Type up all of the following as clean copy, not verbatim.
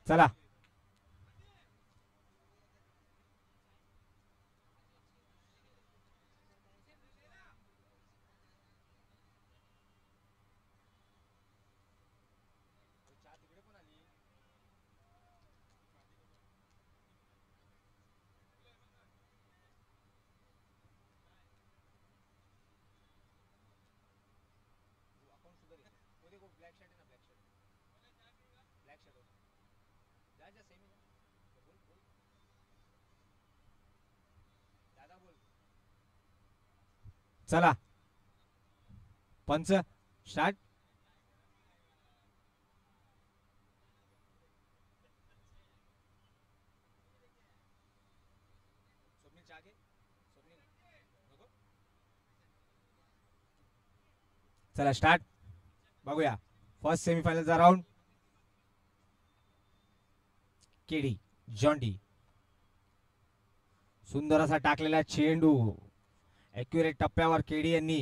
चला चला पंच स्टार्ट. चला स्टार्ट. बघूया फर्स्ट सेमीफायनलचा राऊंड. केडी जॉन्डी सुंदर असा टाकलेला चेंडू ॲक्युरेट टप्प्यावर केडी यांनी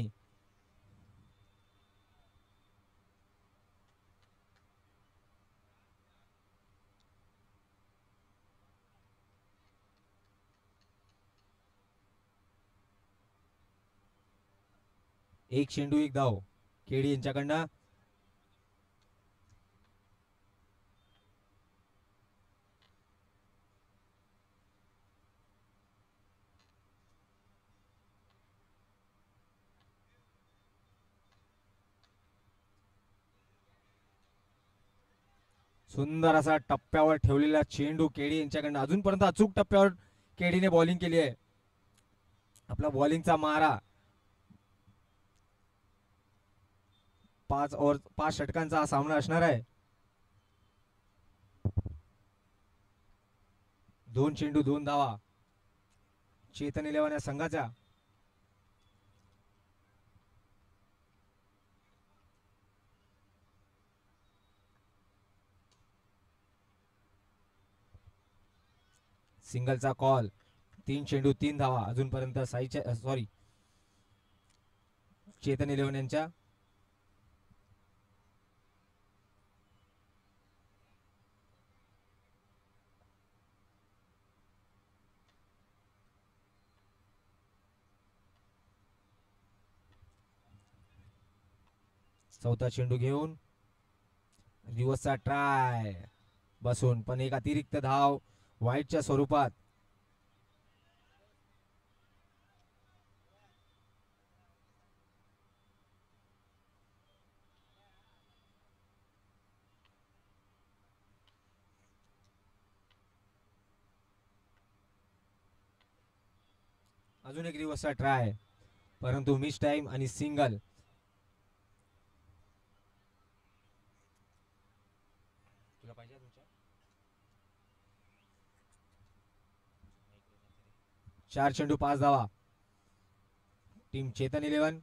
एक चेंडू एक धाव केडी यांच्याकडनं. सुंदर असा टप्प्यावर ठेवलेला चेंडू केडी यांच्याकडनं. अजूनपर्यंत अचूक टप्प्यावर केडीने बॉलिंग केली आहे. आपला बॉलिंगचा मारा 5 षटकांचा हा सामना असणार आहे. 2 चेंडू 2 धावा चेतन 11 या संघाच्या. सिंगलचा कॉल 3 चेंडू 3 धावा अजूनपर्यंत साईच्या सॉरी चेतन 11 यांच्या. चौथा चेंडू घेऊन रिवर्सचा ट्राय बसून पण एक अतिरिक्त धाव वाईटच्या स्वरूपात. अजून एक रिवर्सचा ट्राय परंतु मिस टाइम आणि सिंगल. तुला पाहिजे तुमच्या 4 चेंडू 5 धावा टीम चेतन 11.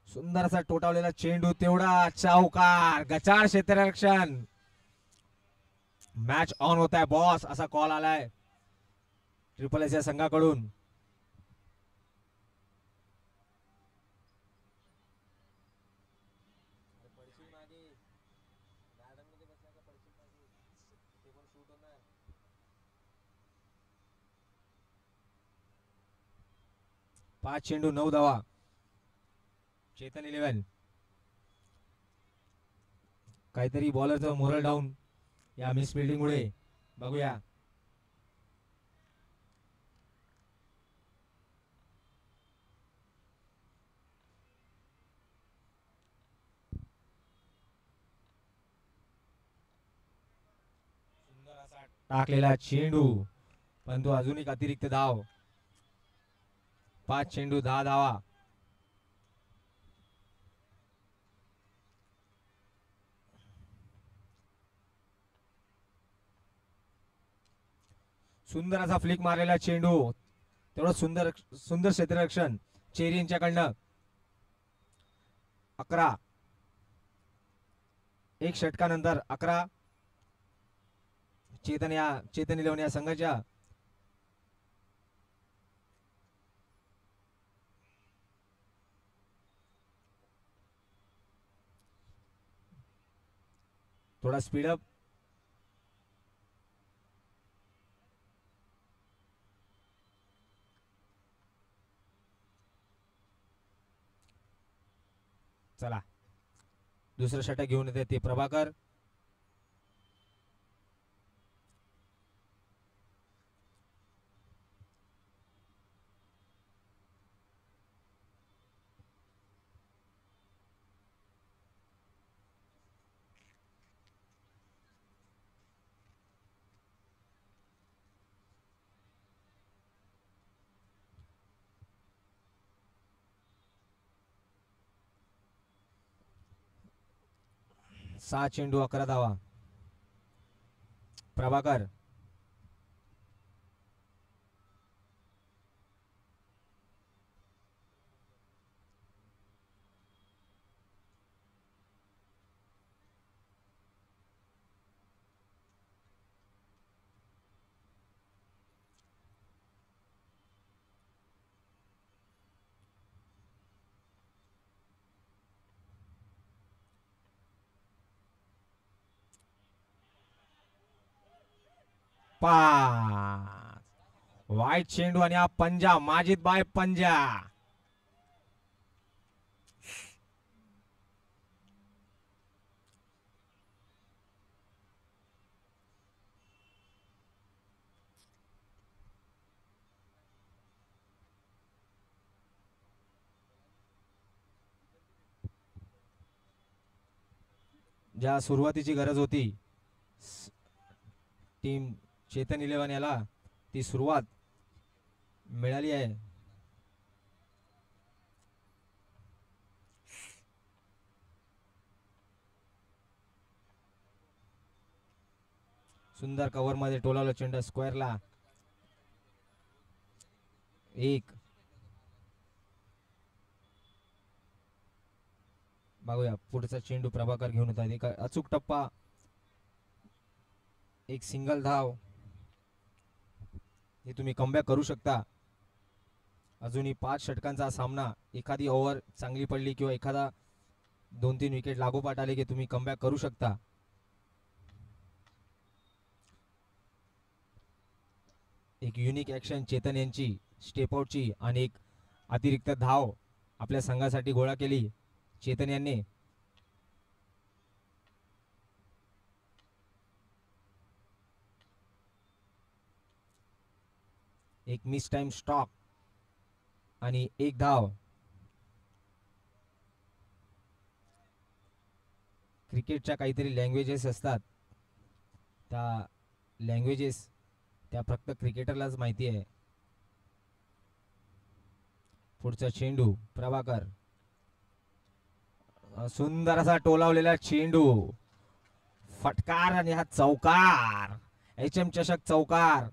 सुंदर असा टोटावलेला चेंडू तेवढा चौकार गचाळ क्षेत्ररक्षण. मॅच ऑन होत आहे बॉस असा कॉल आलाय ट्रिपल एस या संघाकडून. पाच चेंडू 9 धावा चेतन 11. काहीतरी बॉलरचं मोरल डाऊन या मिस फिल्डिंग मुळे. बघूया सुंदर असा टाकलेला चेंडू परंतु अजून एक अतिरिक्त धाव. 5 चेंडू 10 धावा. सुंदर असा फ्लिक मारलेला चेंडू तेवढं सुंदर सुंदर क्षेत्ररक्षण चेरी यांच्याकडनं. 11 एक षटकानंतर 11 चेतन 11 या संघाच्या. थोडा स्पीडअप. चला दुसरं षटक घेऊन येते ते प्रभाकर. सहा चेंडू 11 धावा. प्रभाकर. पाच. वाईट चेंडू आणि हा पंजा माजिद बाय पंजा. ज्या सुरुवातीची गरज होती टीम चेतन 11 याला ती सुरुवात मिळाली आहे. सुंदर कव्हर मध्ये टोलावलं चेंडू स्क्वेअरला. एक. बघूया पुढचा चेंडू प्रभाकर घेऊन येतात. एक अचूक टप्पा, एक सिंगल धाव. हे तुम्ही कमबॅक करू शकता. अजूनही 5 षटकांचा सामना. एखादी ओव्हर चांगली पडली किंवा एखादा 2-3 विकेट लागोपाठ आले की तुम्ही कमबॅक करू शकता. एक युनिक ऍक्शन चेतन यांची स्टेपआउटची आणि एक अतिरिक्त धाव आपल्या संघासाठी गोळा केली चेतन यांनी. एक मिस टाइम स्टॉक आणि एक धाव. क्रिकेटच्या काहीतरी लँग्वेजेस असतात, त्या लँग्वेजेस त्या फक्त क्रिकेटरलाच माहिती आहे. पुढचा चेंडू प्रभाकर. सुंदर असा टोलावलेला चेंडू, फटकार आणि हा चौकार. HM चषक चौकार.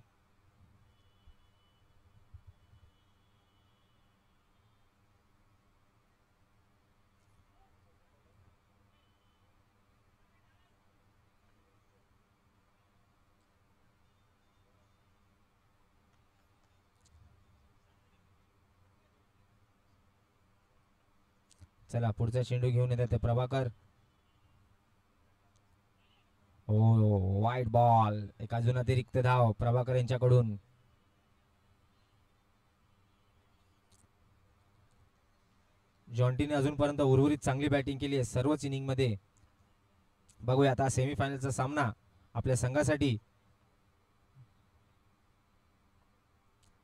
चला पुढचा चेंडू घेऊन येतात ते प्रभाकर. हो वाईट बॉल. एक अजून अतिरिक्त धाव प्रभाकर यांच्याकडून. जॉन्टीने अजूनपर्यंत उर्वरित चांगली बॅटिंग केली आहे सर्वच इनिंग मध्ये. बघूया आता सेमीफायनलचा सामना आपल्या संघासाठी.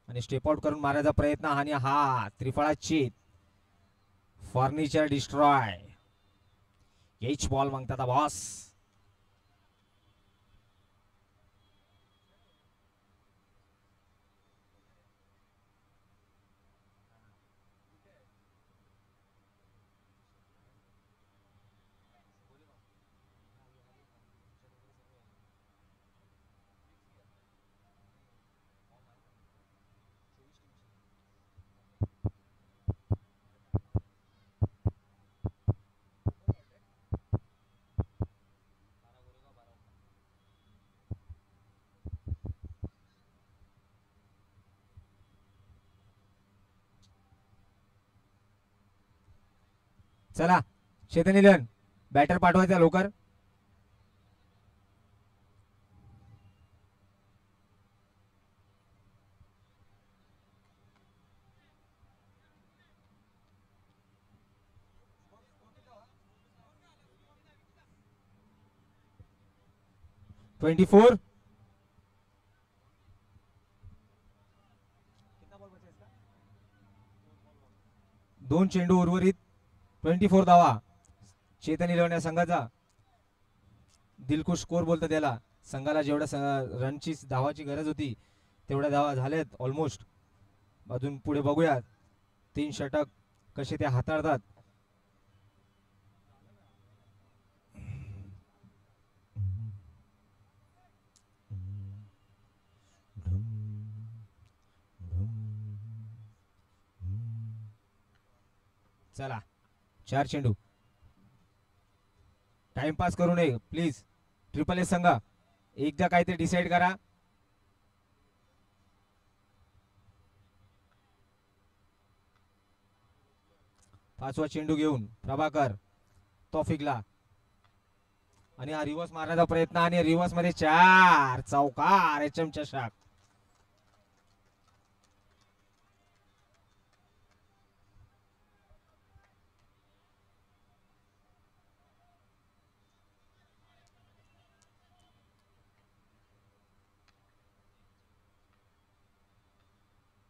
आणि स्टेप आउट करून मारायचा प्रयत्न आणि हा त्रिफळा चेत. Furniture destroy. एच बॉल मागतात बॉस. चला चेतन इलन बॅटर पाठवायचा लवकर. 24. दोन चेंडू उर्वरित. 24 धावा चेतन इलेव्हन संघाचा. दिलखुश स्कोर बोलतो त्याला. संघाला जेवढ्या रनची धावाची गरज होती तेवढ्या धावा झाल्यात ऑलमोस्ट. अजून पुढे बघूया 3 षटक कसे ते हाताळतात. चला 4 चेंडू. टाइमपास करू नये प्लीज. ट्रिपल एस संघ एकदा काय ते डिसाइड करा. पाचवा चेंडू घेऊन प्रभाकर तौफिकला आणि हा रिव्हर्स मारण्याचा प्रयत्न आणि रिव्हर्स मध्ये 4 चौकार एचएम चषक.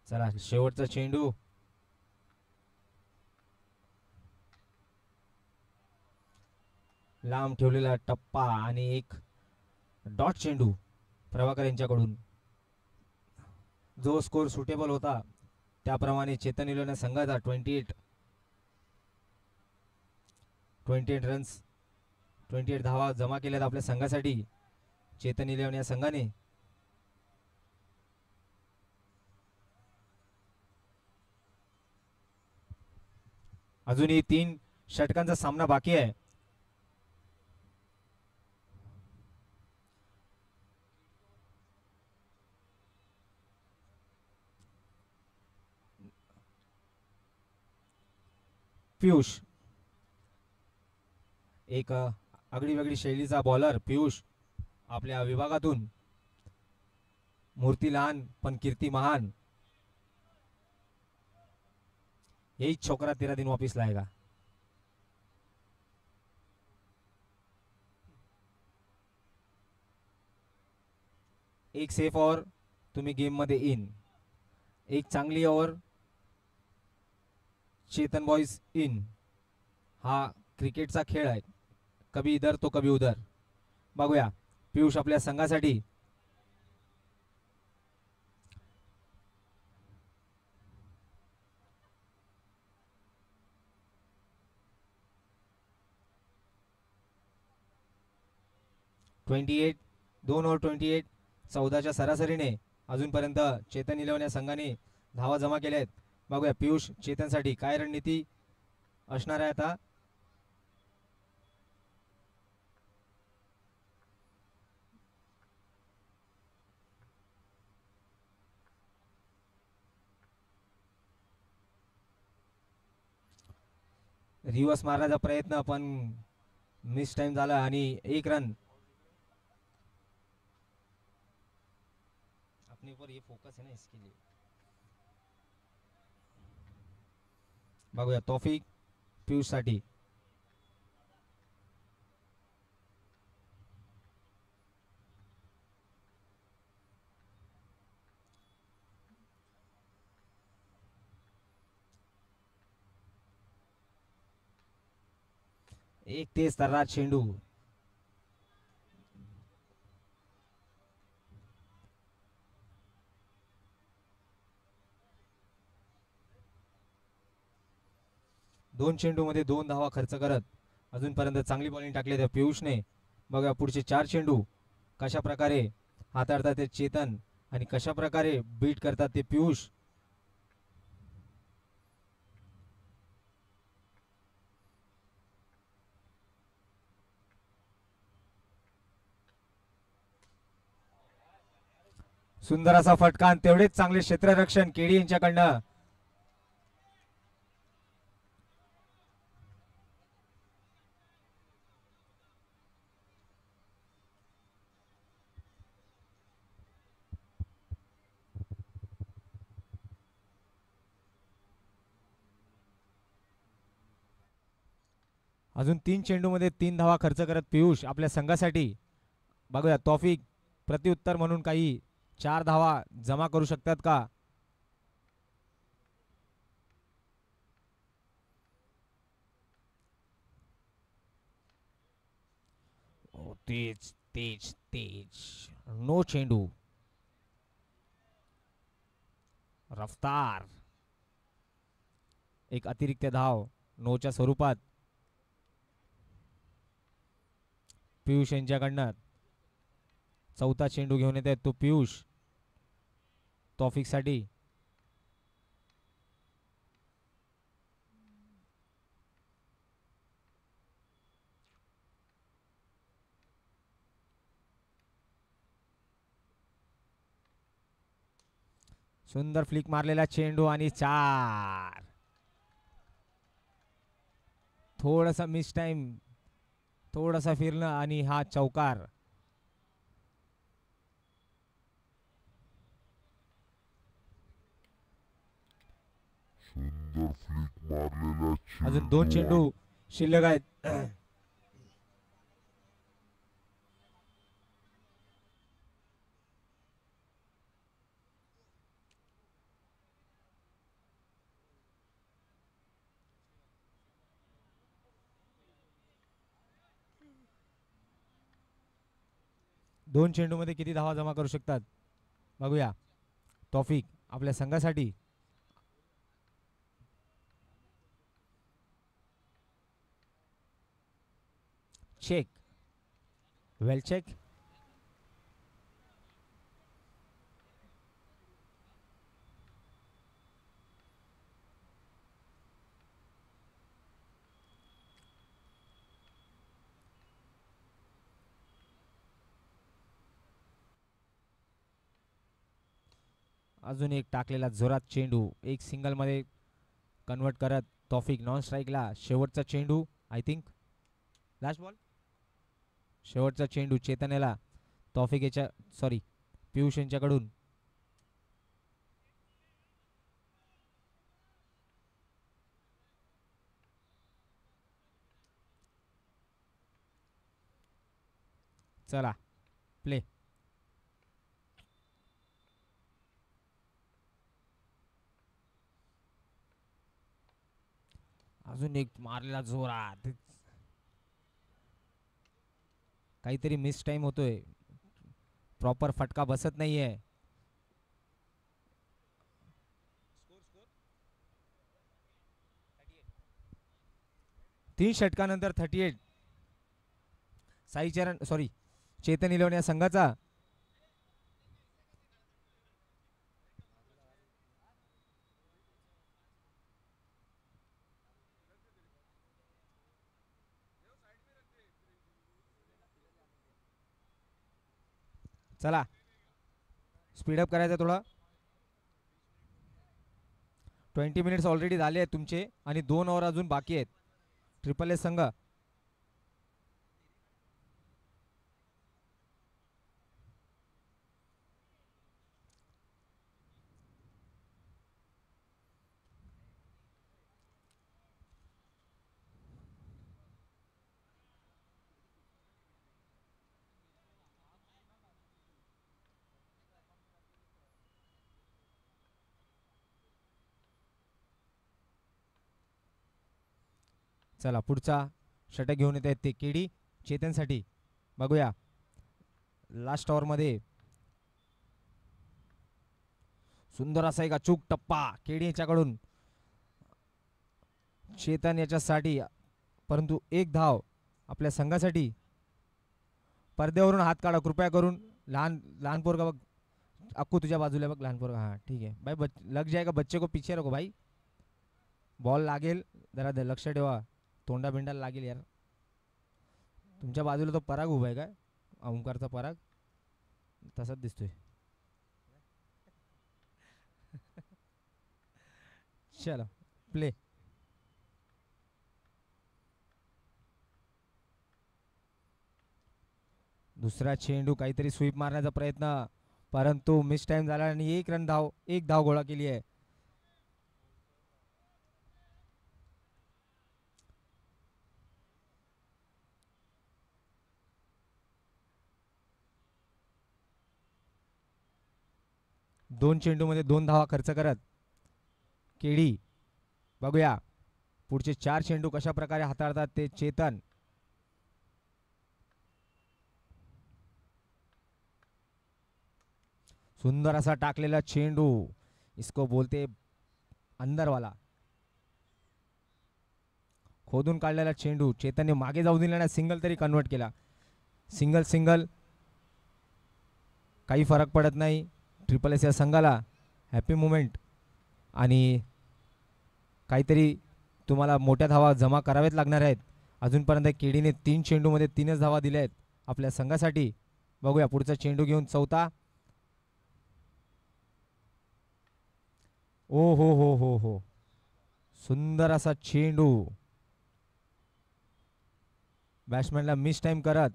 चला शेवटचा चेंडू. लांब ठेवलेला टप्पा आणि एक डॉट चेंडू प्रभाकर यांच्याकडून. जो स्कोर सुटेबल होता त्याप्रमाणे चेतन इलेव्हन संघाचा 28 रन्स 28 धावा जमा केल्यात आपल्या संघासाठी चेतन इलेव्हन या संघाने. अजूनही 3 षटकांचा सामना बाकी आहे. पियुष एक आगळी वेगळी शैलीचा बॉलर. पियुष आपल्या विभागातून. मूर्ती लहान पण कीर्ती महान. यही छोकरा 13 दिन वापिस लाएगा. एक सेफ ओव्हर तुम्ही गेम मध्ये इन. एक चांगली ओव्हर चेतन बॉयज इन. हा क्रिकेटचा खेळ आहे. कभी इधर तो कभी उधर. बघूया पियुष आपल्या संघासाठी. दोन ओव्हर 28 14च्या सरासरीने अजूनपर्यंत चेतन इलेव्हन या संघाने धावा जमा केल्या आहेत. बघूया पियुष चेतनसाठी काय रणनीती असणार आहे आता. रिव्हर्स मारण्याचा प्रयत्न पण मिस टाइम झाला आणि 1 रन. अपने ऊपर ये फोकस है ना इसके लिए. बघूया तौफिक पियुष साठी. एक तेज तर्रार चेंडू. दोन चेंडू मध्ये 2 धावा खर्च करत अजूनपर्यंत चांगली बॉलिंग टाकली त्या पियुषने. बघा पुढचे 4 चेंडू कशा प्रकारे हाताळतात ते चेतन आणि कशा प्रकारे बीट करतात ते पियुष. सुंदर असा फटका आणि तेवढेच चांगले क्षेत्ररक्षण केडी यांच्याकडनं. अजून 3 चेंडू मध्ये 3 धावा खर्च करत पियुष आपल्या संघासाठी बघूया तौफिक प्रत्युत्तर म्हणून काही 4 धावा जमा करू शकतात का? तेज तेज तेज नो चेंडू रफ्तार एक अतिरिक्त धाव नोच्या स्वरूपात पियुष यांच्याकडनं चौथा चेंडू घेऊन येत आहे तो पियुष तौफिक साठी सुंदर फ्लिक मारलेला चेंडू आणि 4 थोडासा मिस टाइम थोडासा फिरणं आणि हा चौकार सुंदर फ्लिक मारलेला अजून 2 चेंडू चेंडू शिल्लक आहेत. दोन चेंडू मध्ये किती धावा जमा करू शकतात बघूया. तौफिक आपल्या संघासाठी चेक वेल चेक अजून एक टाकलेला जोरात चेंडू एक सिंगल मध्ये कन्वर्ट करत तौफिक नॉन स्ट्राईकला शेवटचा चेंडू आय थिंक लास्ट बॉल शेवटचा चेंडू चेतनेला तौफिक याच्या सॉरी पियुष यांच्याकडून चला प्ले अजून एक मारलेला जोरात काहीतरी मिस टाइम होतोय प्रॉपर फटका बसत नाहीये 3 षटकानंतर 38 साईचरण सॉरी चेतन इलेव्हन या संघाचा चला स्पीडअप करायचं थोडं 20 मिनिट्स ऑलरेडी झाले आहेत तुमचे आणि 2 ओव्हर अजून बाकी आहेत ट्रिपल एस संघ चला पुढचा षटक घेऊन येत आहेत ते केडी चेतनसाठी बघूया लास्ट ओव्हर मध्ये सुंदर असा एक अचूक टप्पा केडी याच्याकडून चेतन याच्यासाठी परंतु एक धाव आपल्या संघासाठी पडद्यावरून हात काढा कृपया करून लहान लहान पोरगा बघ अक्कू तुझ्या बाजूला बघ लहान पोरगा हाँ ठीक है भाई लग जाएगा बच्चे को पीछे रखो भाई बॉल लागेल जरा लक्ष ठेवा तोंडा बिंडाला लागेल यार तुमच्या बाजूला तो पराग उभा आहे काय ओंकारचा पराग तसाच दिसतोय चलो प्ले दुसरा चेंडू काहीतरी स्वीप मारण्याचा प्रयत्न परंतु मिस टाइम झाला आणि एक धाव गोळा केली आहे 2 चेंडूमध्ये 2 धावा खर्च करत केडी. बघूया पुढचे 4 चेंडू कशा प्रकारे हाताळतात ते चेतन. सुंदर असा टाकलेला चेंडू, इसको बोलते अंदरवाला. खोदून काढलेला चेंडू चेतनने मागे जाऊ दिला नाही, सिंगल तरी कन्वर्ट केला. सिंगल सिंगल काही फरक पडत नाही. ट्रिपल एस या संघाला हॅपी मुमेंट. आणि काहीतरी तुम्हाला मोठ्या धावा जमा कराव्याच लागणार आहेत. अजूनपर्यंत केडीने 3 चेंडूमध्ये 3च धावा दिल्या आहेत आपल्या संघासाठी. बघूया पुढचा चेंडू घेऊन चौथा. ओ हो हो हो हो, सुंदर असा चेंडू बॅट्समॅनला मिस टाइम करत.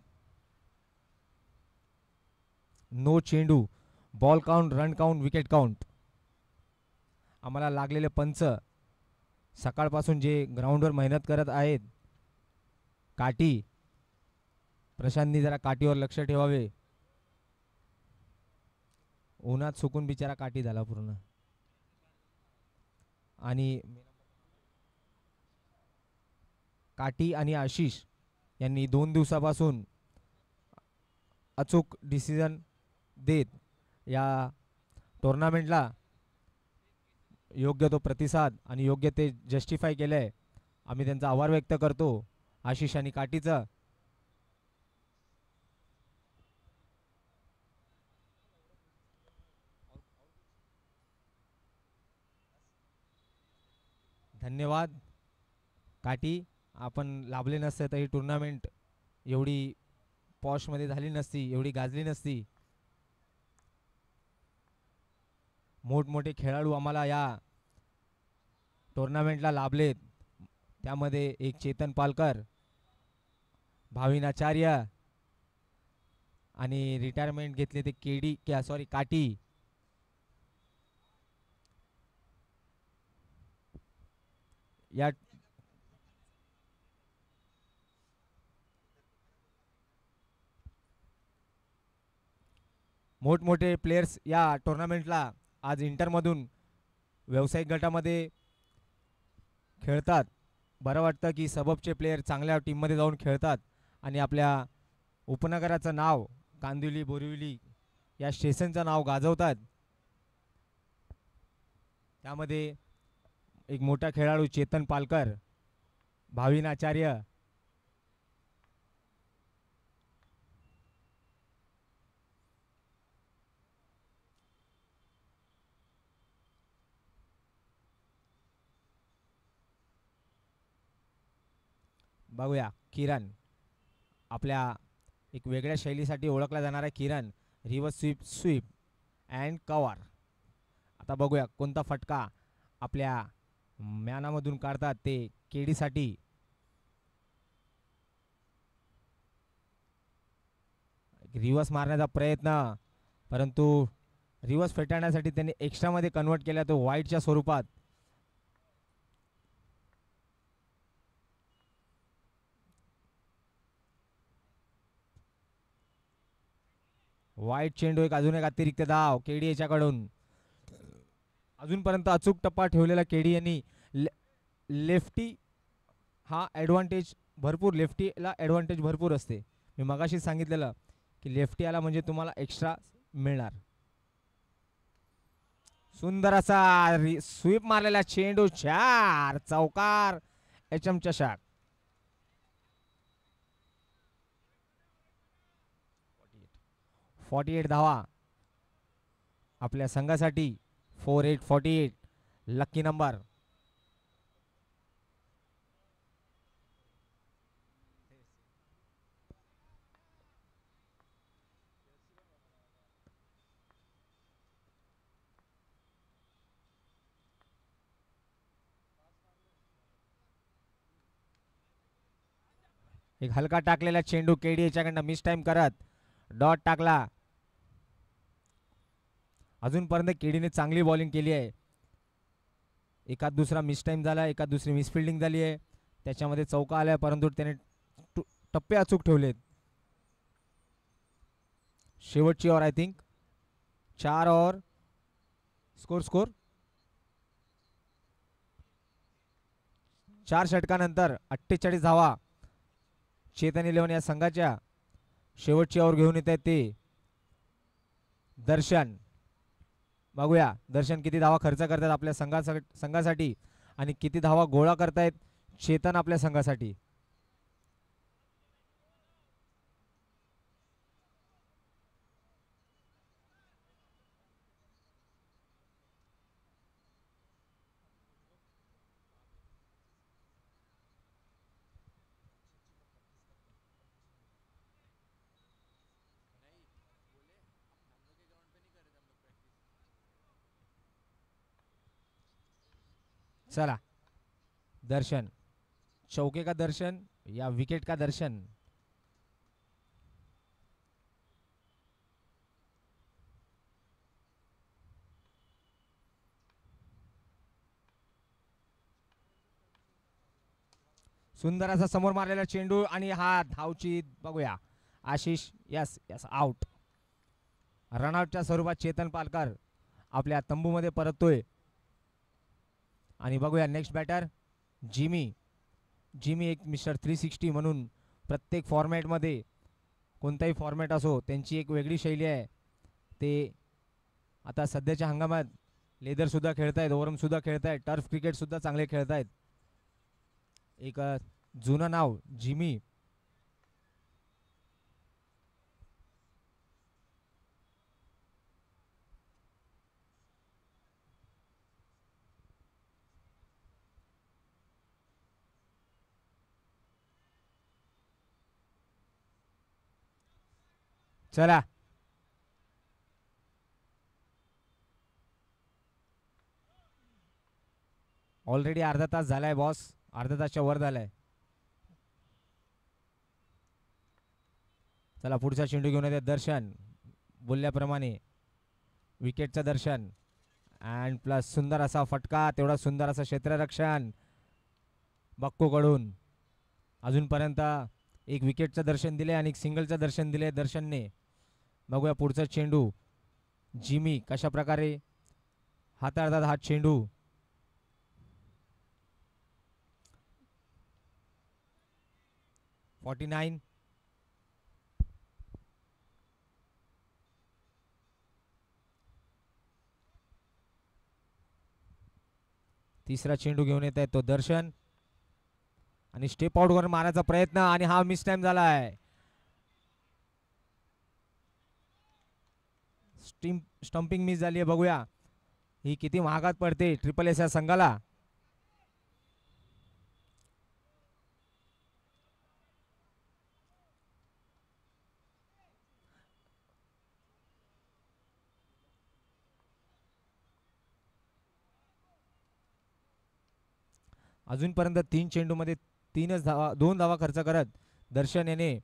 नो चेंडू, ball count, run count, wicket count. आम्हाला लागलेले पंच सकाळपासून जे ग्राउंडवर मेहनत करत आहेत. काठी, प्रशांतनी जरा काठीवर लक्ष ठेवावे. उन्हात सुकून बिचारा काठी झाला पूर्ण. आणि काठी आणि आशिष यांनी 2 दिवसापासून अचूक डिसिजन देत या टुर्नामेंटला योग्य तो प्रतिसाद आणि योग्य ते जस्टिफाय केलंय. आम्ही त्यांचा आभार व्यक्त करतो आशिष आणि काठीचा. धन्यवाद काठी. आपण लाभले नसते तर ही टुर्नामेंट एवढी पॉशमध्ये झाली नसती, एवढी गाजली नसती. मोठमोठे खेळाडू आम्हाला या टुर्नामेंटला लाभलेत. त्यामध्ये एक चेतन पालकर, भाविन आचार्य आणि रिटायरमेंट घेतले ते केडी सॉरी काठी. या मोठमोठे प्लेयर्स या टुर्नामेंटला आज इंटरमधून व्यावसायिक गटामध्ये खेळतात. बरं वाटतं की सबबचे प्लेयर चांगल्या टीममध्ये जाऊन खेळतात आणि आपल्या उपनगराचं नाव, कांदिवली बोरिवली या स्टेशनचं नाव गाजवतात. त्यामध्ये एक मोठा खेळाडू चेतन पालकर, भाविन आचार्य, बघूया किरण, आपल्या एक वेगळ्या शैलीसाठी ओळखला जाणारा Kiran. Reverse sweep, sweep and cover. आता बघूया कोणता फटका आपल्या म्यानामधून काढतात ते केडीसाठी. रिव्हर्स मारण्याचा प्रयत्न, परंतु रिव्हर्स फेटाळण्यासाठी त्यांनी एक्स्ट्रामध्ये कन्वर्ट केला, तो वाईटच्या स्वरूपात. वाईट चेंडू, अजून एक अतिरिक्त धाव केडी याच्याकडून. अजूनपर्यंत अचूक टप्पा ठेवलेला केडी यांनी. लेफ्टी हा ॲडव्हान्टेज भरपूर, लेफ्टीला ॲडव्हान्टेज भरपूर असते. मी मगाशी सांगितलेलं की लेफ्टी आला म्हणजे तुम्हाला एक्स्ट्रा मिळणार. सुंदर असा स्वीप मारलेला चेंडू, 4 चौकार, एचएम चषक. 48 धावा आपल्या संघासाठी. 4848 लकी नंबर. एक हलका टाकलेला चेंडू केडी याच्याकडनं मिस टाइम करत डॉट टाकला. अजूनपर्यंत केडीने चांगली बॉलिंग केली आहे. एकात दुसरा मिस टाइम झाला, एकात दुसरी मिसफिल्डिंग झाली आहे, त्याच्यामध्ये चौका आलाय, परंतु त्याने टप्पे अचूक ठेवलेत. शेवटची over I think 4 over score score 4 षटकानंतर 48 धावा चेतन 11 या संघाच्या शेवटची ओव्हर घेऊन येत आहेत ते दर्शन. बघूया दर्शन किती धावा खर्च करतात आपल्या संघासाठी आणि किती धावा गोळा करतायत चेतन आपल्या संघासाठी. चला दर्शन, चौके का दर्शन या विकेट का दर्शन. सुंदर असा समोर मारलेला चेंडू आणि हा धावची बघूया आशिष. Yes yes out. रनआउटच्या स्वरूपात चेतन पालकर आपल्या तंबूमध्ये परततोय. आणि बघूया नेक्स्ट बॅटर जिमी. जिमी एक मिस्टर 360 म्हणून प्रत्येक फॉर्मॅटमध्ये कोणताही फॉर्मॅट असो त्यांची एक वेगळी शैली आहे. ते आता सध्याच्या हंगामात लेदरसुद्धा खेळतायत, ओव्हरमसुद्धा खेळतायत, टर्फ क्रिकेटसुद्धा चांगले खेळतायत. एक जुनं नाव जिमी. चला ऑलरेडी अर्धा तास झालाय बॉस, अर्धा तासच्या वर झालाय. चला पुढचा चेंडू घेऊन येते दर्शन. बोलल्याप्रमाणे विकेटचं दर्शन अँड प्लस सुंदर असा फटका, तेवढा सुंदर असं क्षेत्ररक्षण बक्को कडून. अजूनपर्यंत एक विकेटचं दर्शन दिले आणि एक सिंगलचं दर्शन दिले दर्शनने. बघूया पुढचा चेंडू जिमी कशा प्रकारे हाताळतात हा चेंडू. $49. तिसरा चेंडू घेऊन येत आहे तो दर्शन आणि स्टेप आउट करून मारायचा प्रयत्न आणि हा मिस टाइम झालाय. स्टंपिंग मिस झाली आहे. बघूया ही किती महागात पडते ट्रिपल एस या संघाला. अजूनपर्यंत 3 चेंडूमध्ये 2 धावा खर्च करत दर्शन याने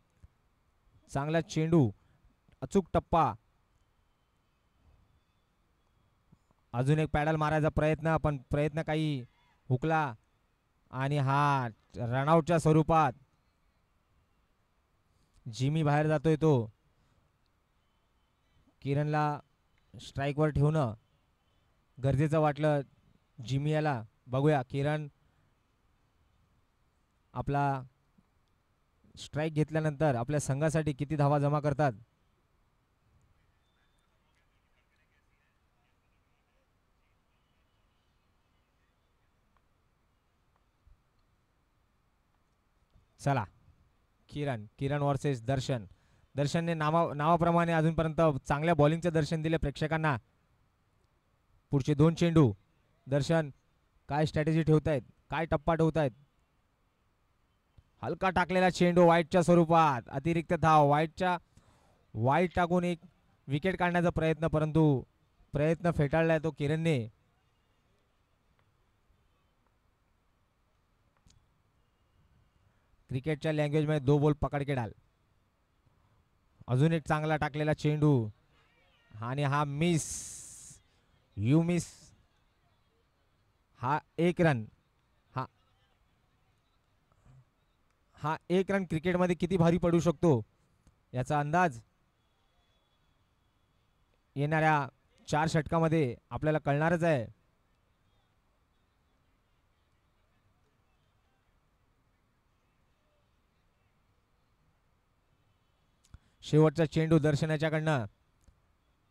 चांगला चेंडू, अचूक टप्पा. अजून एक पॅडल मारायचा प्रयत्न, पण प्रयत्न काही हुकला आणि हा रनआउटच्या स्वरूपात जिमी बाहेर जातोय. तो किरणला स्ट्राईकवर ठेवणं गरजेचं वाटलं जिमी याला. बघूया किरण आपला स्ट्राईक घेतल्यानंतर आपल्या संघासाठी किती धावा जमा करतात. चला किरण वर्सेस दर्शन. दर्शनने नावाप्रमाणे अजूनपर्यंत चांगल्या बॉलिंगचं दर्शन दिले प्रेक्षकांना. पुढचे 2 चेंडू दर्शन काय स्ट्रॅटेजी ठेवतायत, काय टप्पा ठेवतायत. हलका टाकलेला चेंडू वाईटच्या स्वरूपात, अतिरिक्त धाव. वाईट टाकून एक विकेट काढण्याचा प्रयत्न, परंतु प्रयत्न फेटाळलाय तो किरणने. क्रिकेटच्या लँग्वेजमध्ये 2 बॉल पकड के डाल. अजून एक चांगला टाकलेला चेंडू आणि हा मिस. You miss. हा 1 रन. हा 1 रन क्रिकेटमध्ये किती भारी पडू शकतो याचा अंदाज येणाऱ्या 4 षटकामध्ये आपल्याला कळणारच आहे. शेवटचा चेंडू दर्शनाच्याकडनं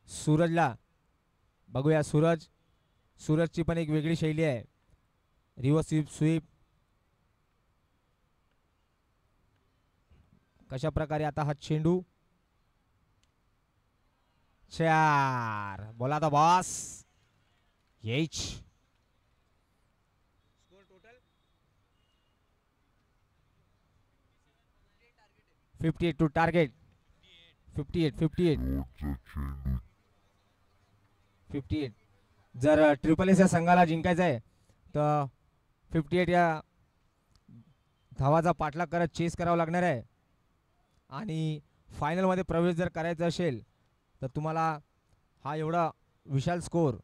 सूरजला. बघूया सूरजची पण एक वेगळी शैली आहे. रिव्हर्स स्वीप कशा प्रकारे आता हा चेंडू 4 बोला आता बॉस येच. 58 to target. 58 शेवटचा चेंडू 58. जर ट्रिपल एस या संघाला जिंकायचं आहे तर 58 या धावाचा पाठलाग करत चेस करावा लागणार आहे. आणि फायनलमध्ये प्रवेश जर करायचा असेल तर तुम्हाला हा एवढा विशाल स्कोर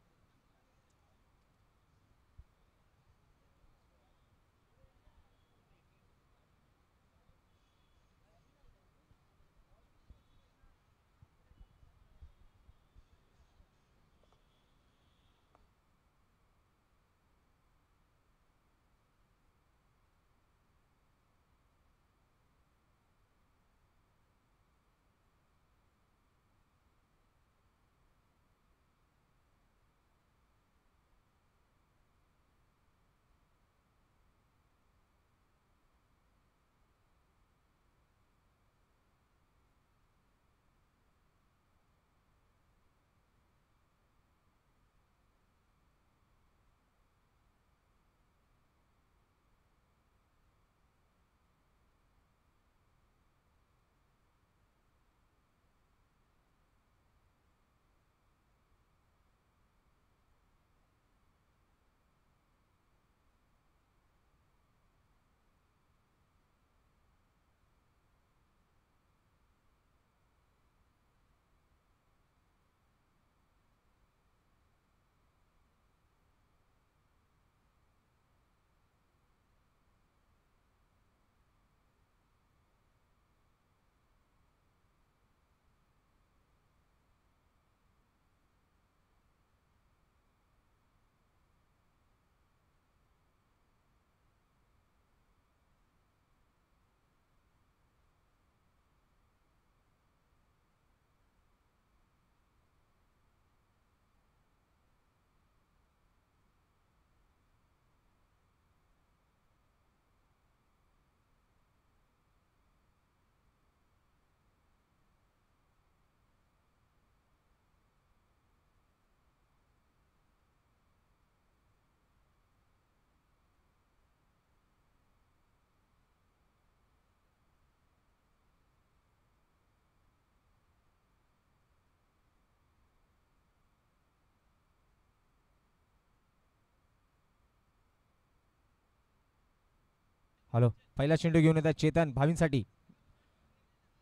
हॅलो पहिला चेंडू घेऊन येतात चेतन भावींसाठी.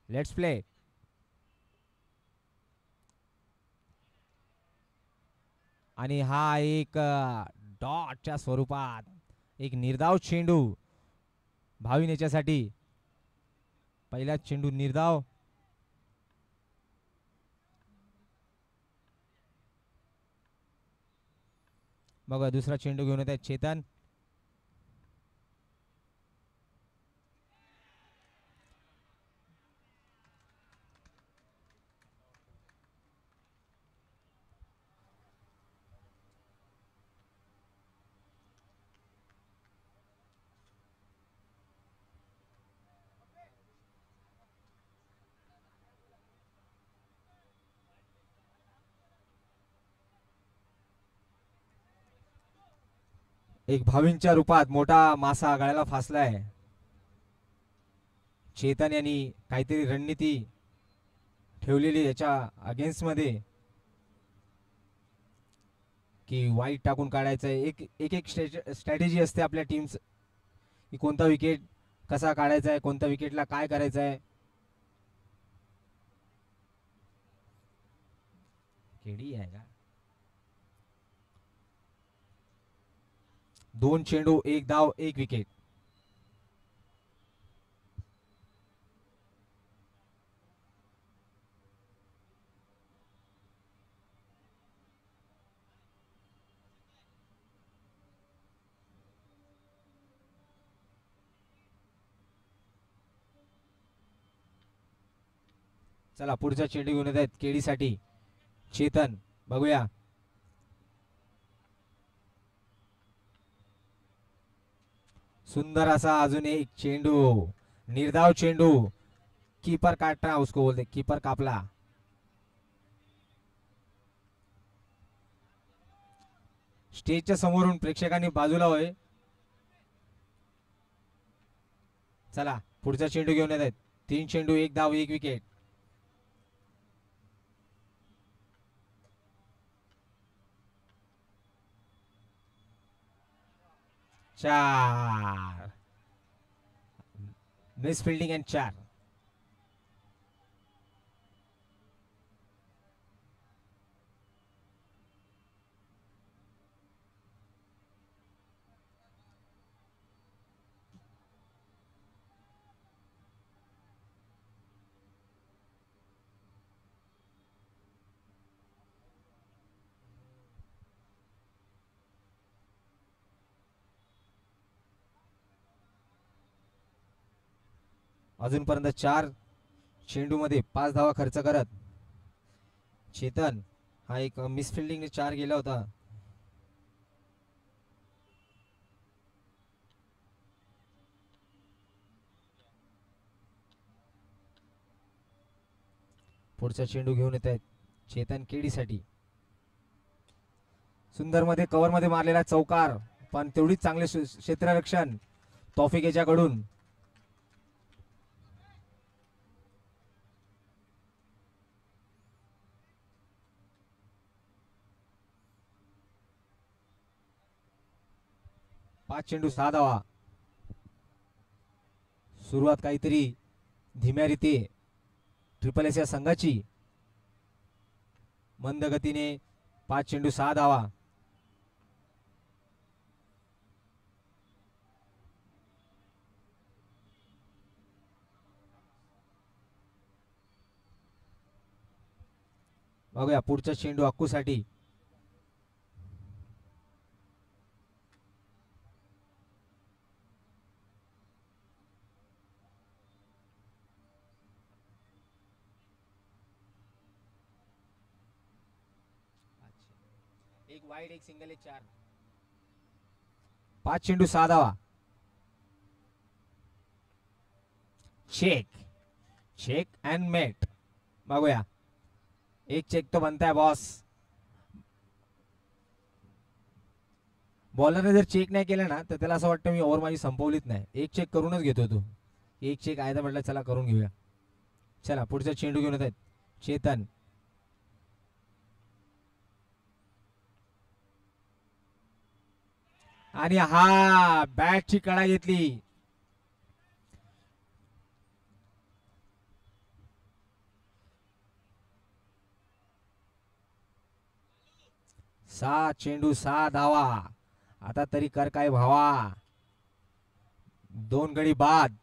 Let's play. आणि हा एक डॉटच्या स्वरूपात एक निर्धाव चेंडू भावीन याच्यासाठी. पहिला चेंडू निर्धाव. बघा दुसरा चेंडू घेऊन येतात चेतन. एक भावींच्या रूपात मोठा मासा गळ्याला फासलाय. चेतन यांनी काहीतरी रणनीती ठेवलेली याच्या अगेन्स्ट मध्ये की वाईट टाकून काढायचंय. एक स्ट्रॅटेजी असते आपल्या टीम्स की कोणता विकेट कसा काढायचा आहे, कोणत्या विकेटला काय करायचं आहे. केडी आहे का. 2 चेंडू 1 धाव 1 विकेट. चला पुढचा चेंडू घेऊन येत आहेत केडीसाठी चेतन. बघूया सुंदर असा अजून एक चेंडू, निर्धाव चेंडू. कीपर काटना उसको बोलते, कीपर कापला. स्टेजच्या समोरून प्रेक्षकांनी बाजूला होय. चला पुढचा चेंडू घेऊन येत आहेत. 3 चेंडू 1 धाव 1 विकेट. 4 miss fielding and 4. अजूनपर्यंत 4 चेंडू मध्ये 5 धावा खर्च करत चेतन हा एक मिस फिल्डिंग 4 गेला होता. पुढचा चेंडू घेऊन येत आहेत चेतन केडीसाठी. सुंदर मध्ये कव्हर मध्ये मारलेला चौकार, पण तेवढीच चांगले क्षेत्ररक्षण तौफिक याच्याकडून. पाच चेंडू 6 धावा. सुरुवात काहीतरी धीम्या रीती ट्रिपल एस या संघाची. मंद गतीने 5 चेंडू 6 धावा. बघूया पुढचा चेंडू अक्कूसाठी. एक वाईड एक सिंगल एक 4. 5 चेंडू 6 धावा. चेक चेक अँड मेट. बघूया एक चेक तो बनता है बॉस. बॉलरने जर चेक नाही केलं ना तर त्याला असं वाटतं मी ओव्हर माझी संपवलीच नाही. एक चेक करूनच घेतो तो. एक चेक आहे तर म्हटलं चला करून घेऊया. चला पुढचा चेंडू घेऊन येत आहेत चेतन. आणि हा बॅटची कडा घेतली. सहा चेंडू 6 धावा. आता तरी कर काय भावा. 2 गडी बाद.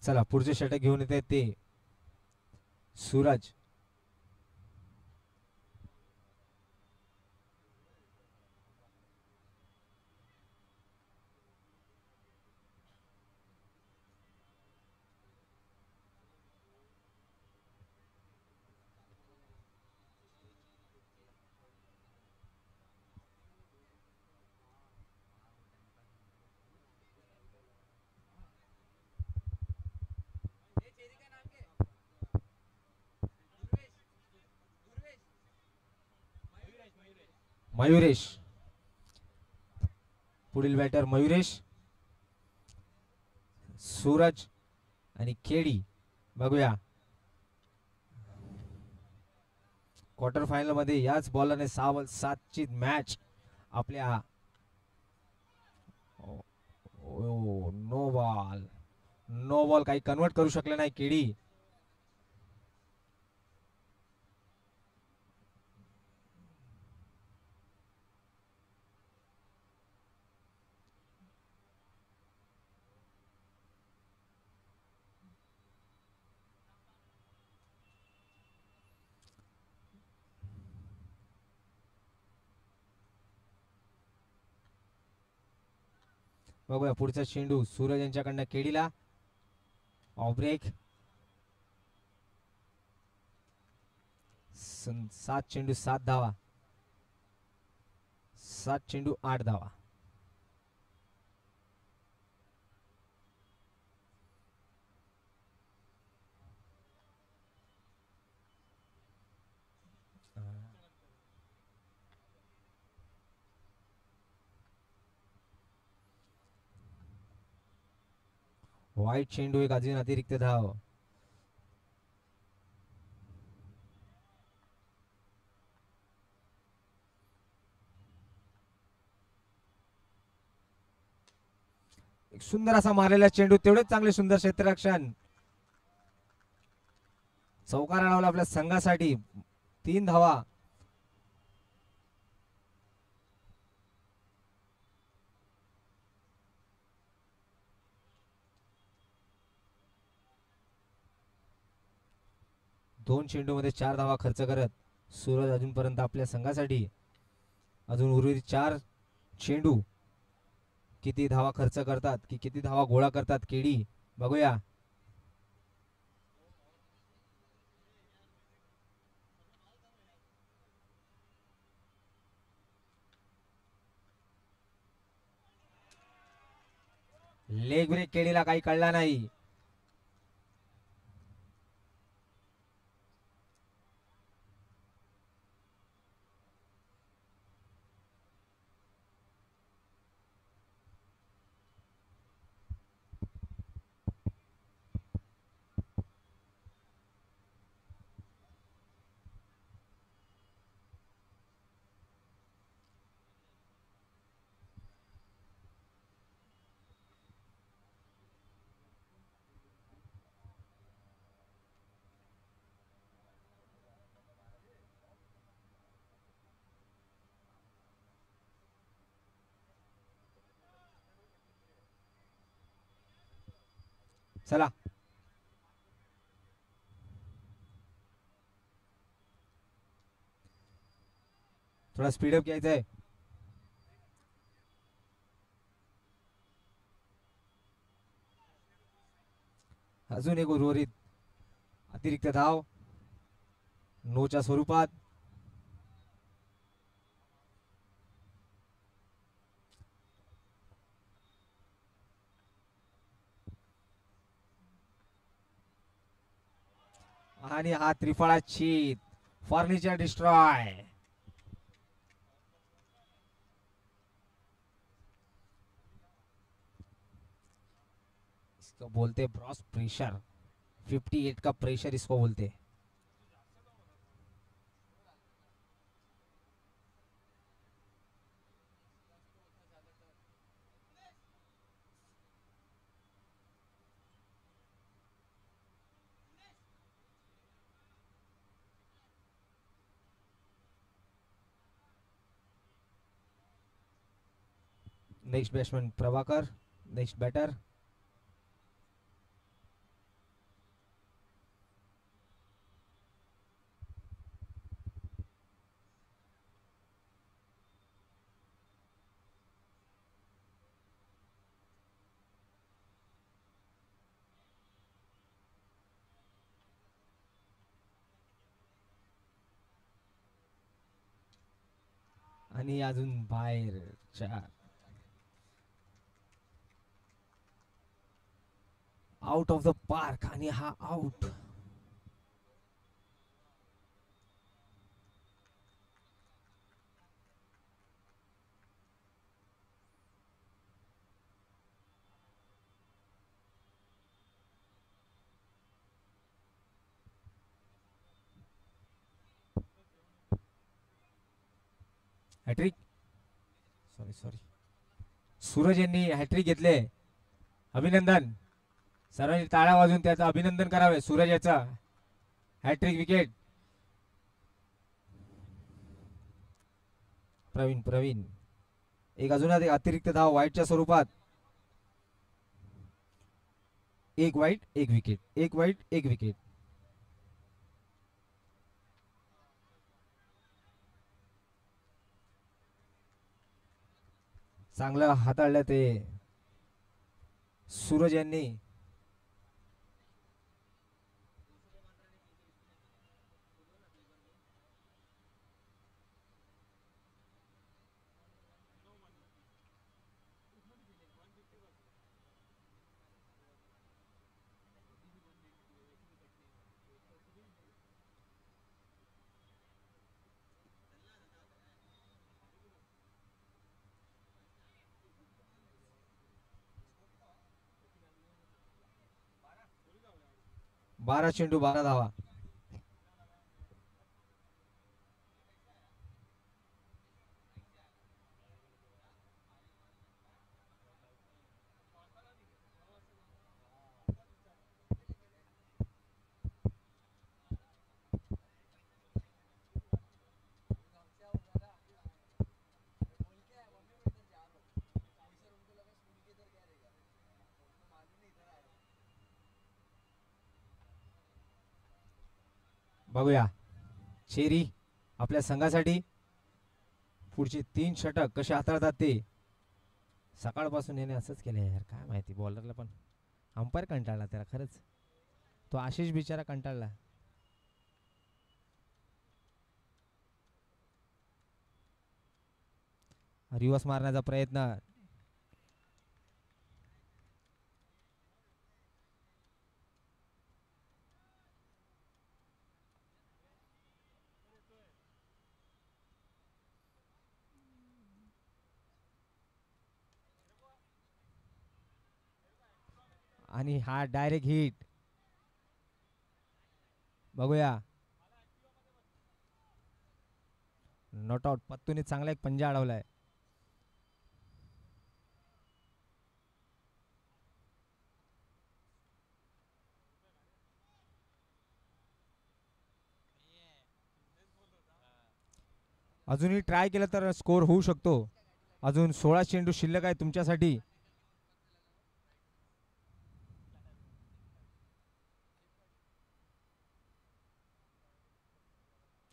चला पुढचे षटक घेऊन येते ते सूरज. मयुरेश पुढील बॅटर मयुरेश. सूरज आणि केडी. बघूया क्वार्टर फायनल मध्ये याच बॉलरने 7 ची मॅच आपल्या. नो बॉल नो बॉल काही कन्वर्ट करू शकले नाही केडी. बघूया पुढचा चेंडू सूरज यांच्याकडनं केडीला. Off break. 7 चेंडू 7 धावा. 7 चेंडू 8 धावा. वाईट चेंडू एक अजून अतिरिक्त धाव. एक सुंदर असा मारलेला चेंडू, तेवढेच चांगले सुंदर क्षेत्ररक्षण. चौकार लावला आपल्या संघासाठी. 3 धावा. दोन चेंडू मध्ये 4 धावा खर्च करत सूरज अजूनपर्यंत आपल्या संघासाठी अजून उर्वरित 4 चेंडू किती धावा खर्च करतात की किती धावा गोळा करतात केडी, बघूया. लेग ब्रेक केडीला काही कळला नाही. चला थोडा स्पीडअप घ्यायचा आहे. अजून एक उर्वरित अतिरिक्त धाव नोच्या स्वरूपात. आणि हा त्रिफळा चीत. Furniture destroy. इसको बोलते ब्रॉस प्रेशर. 58 का प्रेशर इसको बोलते. Next batsman Prabhakar. Next batter. आणि अजून बाहेरच्या आउट ऑफ द पार्क. आणि हा आउट. हॅट्रिक. सॉरी सूरज यांनी हॅट्रिक घेतले. अभिनंदन. सर्वांनी टाळ्या वाजून त्याचं अभिनंदन करावे. सूरज याचा हॅट्रिक विकेट. प्रवीण एक अजून अतिरिक्त धाव वाईटच्या स्वरूपात. एक वाईट एक विकेट. एक वाईट एक विकेट. चांगलं हाताळलं ते सूरज यांनी 12 चेंडू 12 धावा. बघूया चेरी आपल्या संघासाठी पुढचे 3 षटक कसे हाताळतात ते. सकाळपासून याने असंच केलं यार, काय माहिती बॉलरला पण. अंपायर कंटाळला त्याला खरंच. तो आशिष बिचारा कंटाळला. रिवर्स मारण्याचा प्रयत्न. आणि हा डायरेक्ट हिट. बघूया. Not out. पत्तूने चांगला एक पंजा अडवलाय. अजूनही ट्राय केलं तर स्कोर होऊ शकतो. अजून 16 चेंडू शिल्लक आहे तुमच्यासाठी.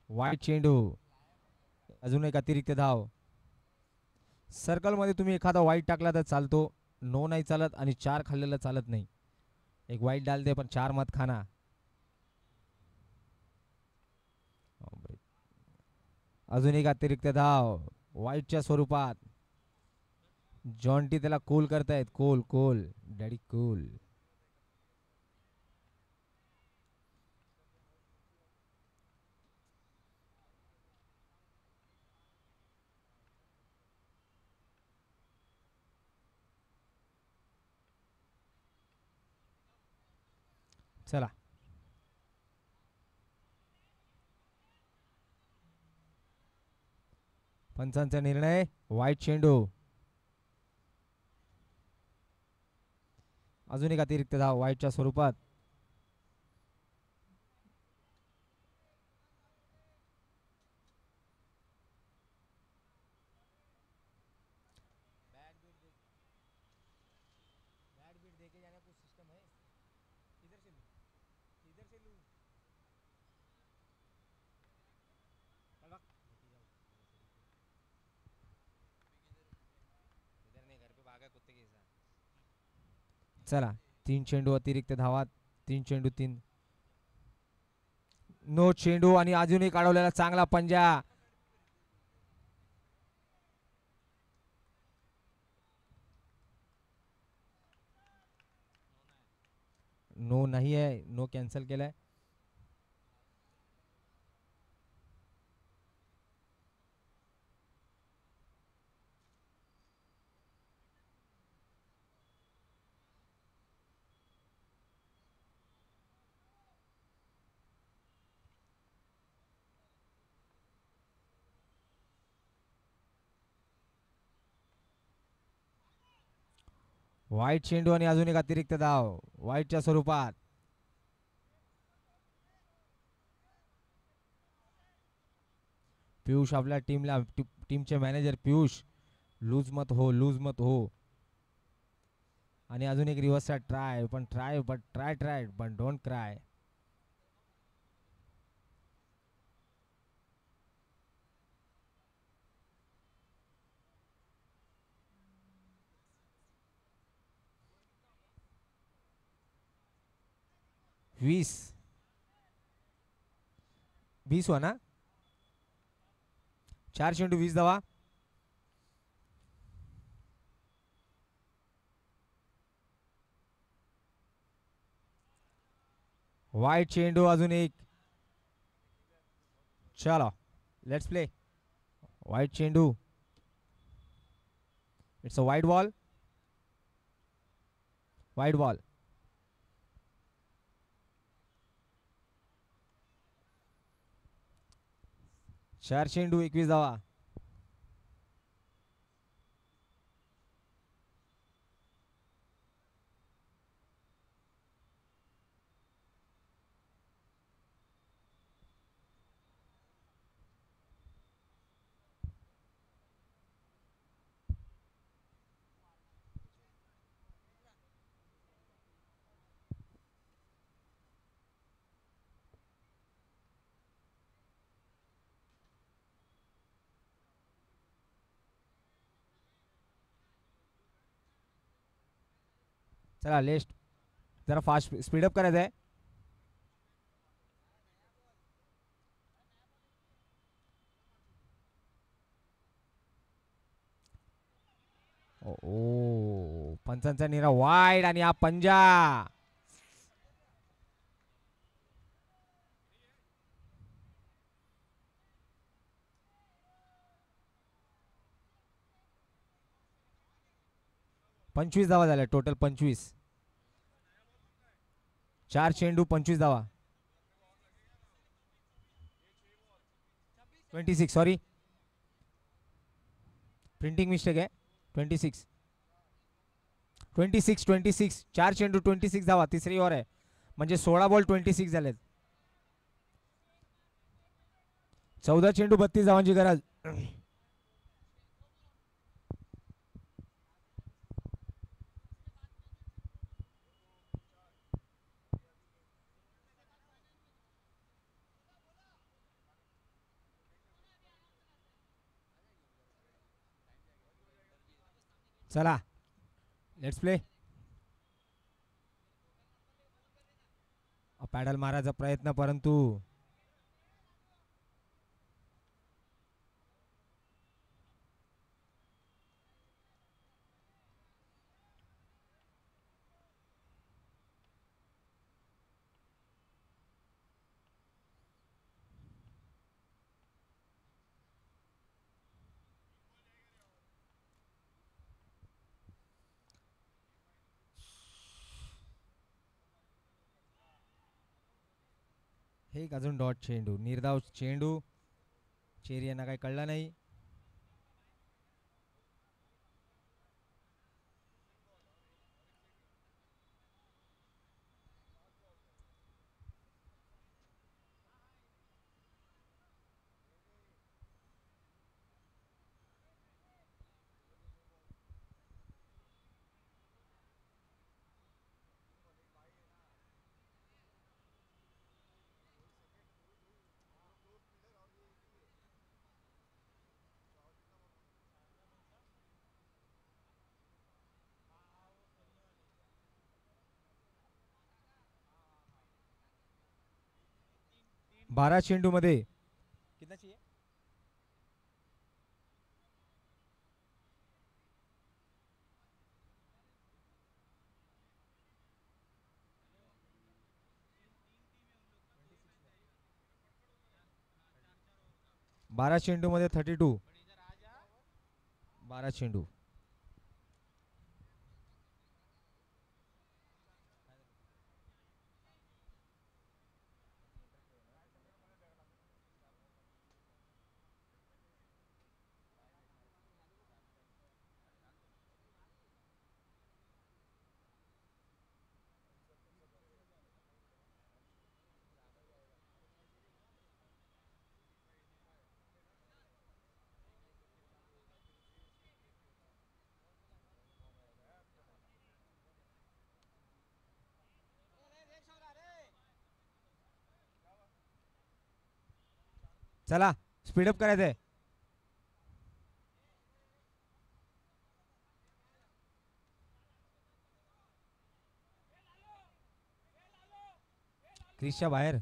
वाईट चेंडू. अजून एक अतिरिक्त धाव. सर्कलमध्ये तुम्ही एखादा वाईट टाकला तर चालतो. नो नाही चालत आणि 4 खाल्लेलं चालत नाही. एक वाईट डालते पण 4 मत खाना. अजून एक अतिरिक्त धाव वाईटच्या स्वरूपात. जॉन्टी त्याला कूल करतायत. Cool cool daddy cool. चला. पंचांचा निर्णय. वाईट चेंडू. अजून एक अतिरिक्त धाव वाईटच्या स्वरूपात. चला 3 चेंडू अतिरिक्त धावात. 3 चेंडू 3. नो चेंडू आणि अजूनही काढवलेला चांगला पंजा. नो नाही आहे. नो कॅन्सल केलाय. वाईट चेंडू आणि अजून एक अतिरिक्त धाव वाईटच्या स्वरूपात. पियुष आपल्या टीमचे मॅनेजर पियुष. लूज मत हो, लूज मत हो. आणि अजून एक रिव्हर्सचा ट्राय. पण ट्राय पण डोंट क्राय. 20 20 हुआ ना. 4 चेंडू 20 धावा. वाईट चेंडू अजून एक. चलो लेट्स प्ले. वाईट चेंडू. इट्स अ वाईट बॉल. वाईट बॉल. चार चेंडू 21 धावा. चला लेस्ट जरा फास्ट स्पीडअप करायचं आहे. ओ पंचांचा निरा वाईड आणि हा पंजा. पंचवीस धावा झाल्या टोटल. 25. 4 चेंडू 25 धावा. 26 सॉरी प्रिंटिंग मिस्टेक आहे. 26 26 26. 4 चेंडू 26 धावा. तिसरी ओव्हर आहे म्हणजे 16 बॉल 26 झालेत. 14 चेंडू 32 धावांची गरज. चला लेट्स प्ले. पॅडल मारायचा प्रयत्न परंतु हे एक अजून डॉट चेंडू. निर्धाव चेंडू. चेरी यांना काही कळलं नाही. बारा चेंडू मध्ये कितना चाहिए. बारा चेंडू मध्ये 32. 12 चेंडू. चला स्पीडअप करायचंय. क्रिसच्या बाहेर.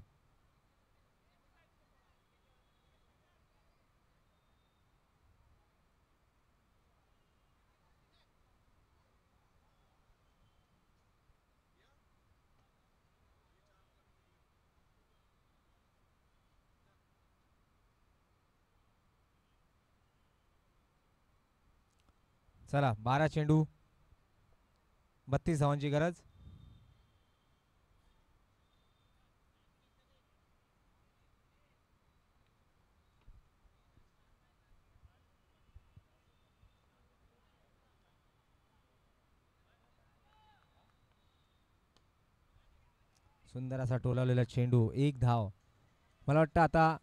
चला 12 चेंडू 32 धावांची गरज. सुंदर असा टोलावलेला चेंडू, एक धाव. मला वाटतं आता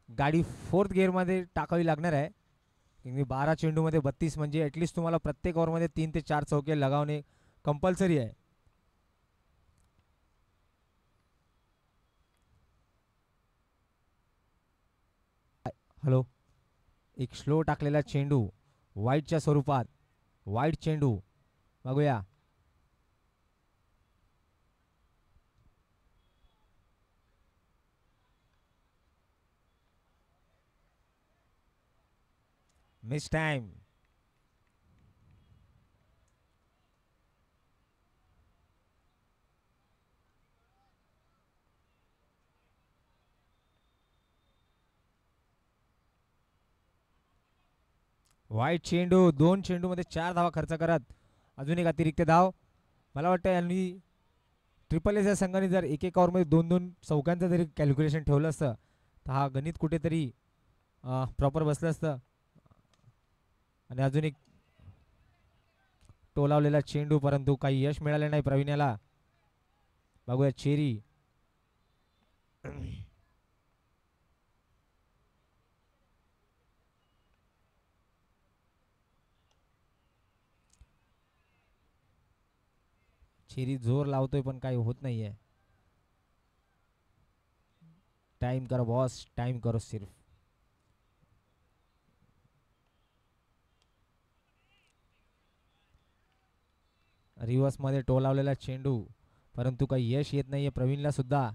गाडी फोर्थ गिअरमध्ये टाकावी लागणार आहे. 12 चेंडूमध्ये 32 म्हणजे ॲटलिस्ट तुम्हाला प्रत्येक ओव्हरमध्ये 3 ते 4 चौके लगावणे कंपल्सरी आहे. हॅलो, एक स्लो टाकलेला चेंडू वाईटच्या स्वरूपात. वाईट चेंडू बघूया. Miss time. वाईट चेंडू. 2 चेंडूमध्ये 4 धावा खर्च करत अजून एक अतिरिक्त धाव. मला वाटतं यांनी ट्रिपल एस या संघाने जर एक एक ओव्हरमध्ये 2-2 चौक्यांचं जरी कॅल्क्युलेशन ठेवलं असतं तर हा गणित कुठेतरी प्रॉपर बसलं असतं. आणि अजून एक टोलावलेला चेंडू, परंतु काही यश मिळाले नाही प्रवीण याला. बघूया चेरी. चेरी जोर लावतोय पण काही होत नाहीये. टाइम करो बॉस, टाइम करो सिर्फ. रिव्हर्स मध्ये टोलावलेला चेंडू, परंतु काही यश येत नाहीये प्रवीणला सुद्धा.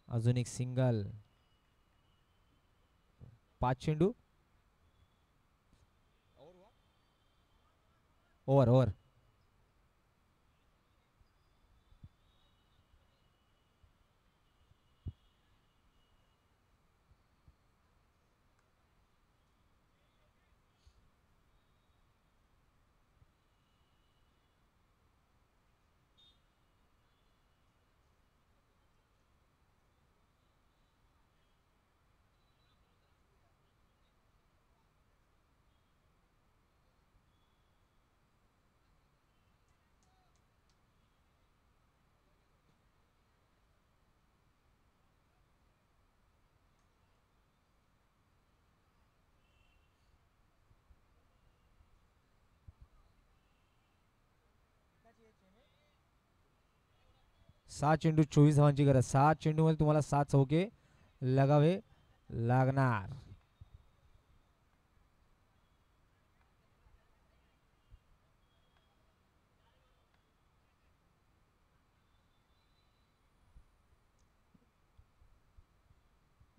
अजून एक सिंगल. 5 चेंडू. Over over. सात चेंडू 24 धावांची गरज. 7 चेंडू मध्ये तुम्हाला 7 चौके लगावे लागणार.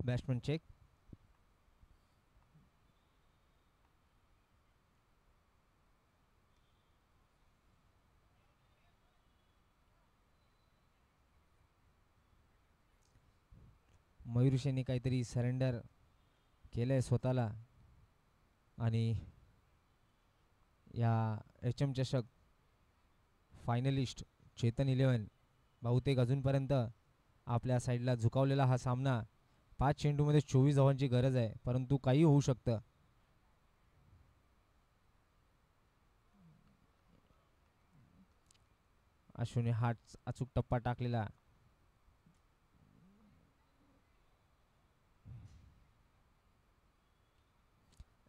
Batsman check. मयुरेशने काहीतरी सरेंडर केलंय स्वतःला आणि या एच एम चषक फायनलिस्ट चेतन 11 बहुतेक अजूनपर्यंत आपल्या साईडला झुकावलेला हा सामना. 5 चेंडूमध्ये 24 धावांची गरज आहे, परंतु काही होऊ शकतं. अश्विनी हा अचूक टप्पा टाकलेला.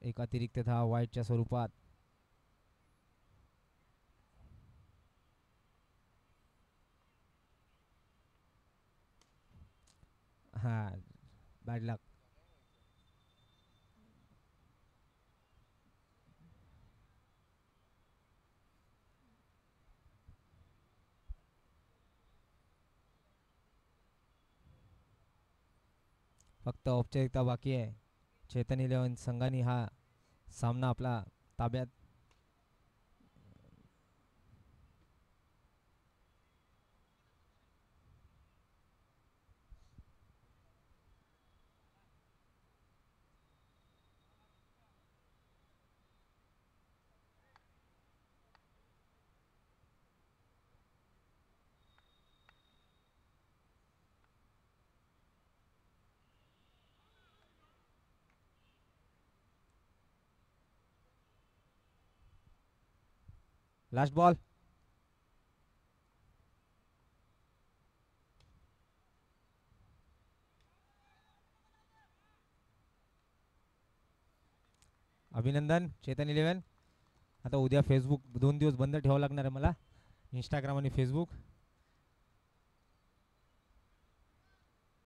एक अतिरिक्त धाव वाईटच्या स्वरूपात. हा बॅड लक. फक्त औपचारिकता बाकी आहे. चेतन 11 संघाने हा सामना आपला ताब्यात लास्ट बॉल. अभिनंदन चेतन 11. आता उद्या फेसबुक 2 दिवस बंद ठेवावं लागणार आहे मला, इंस्टाग्राम आणि फेसबुक.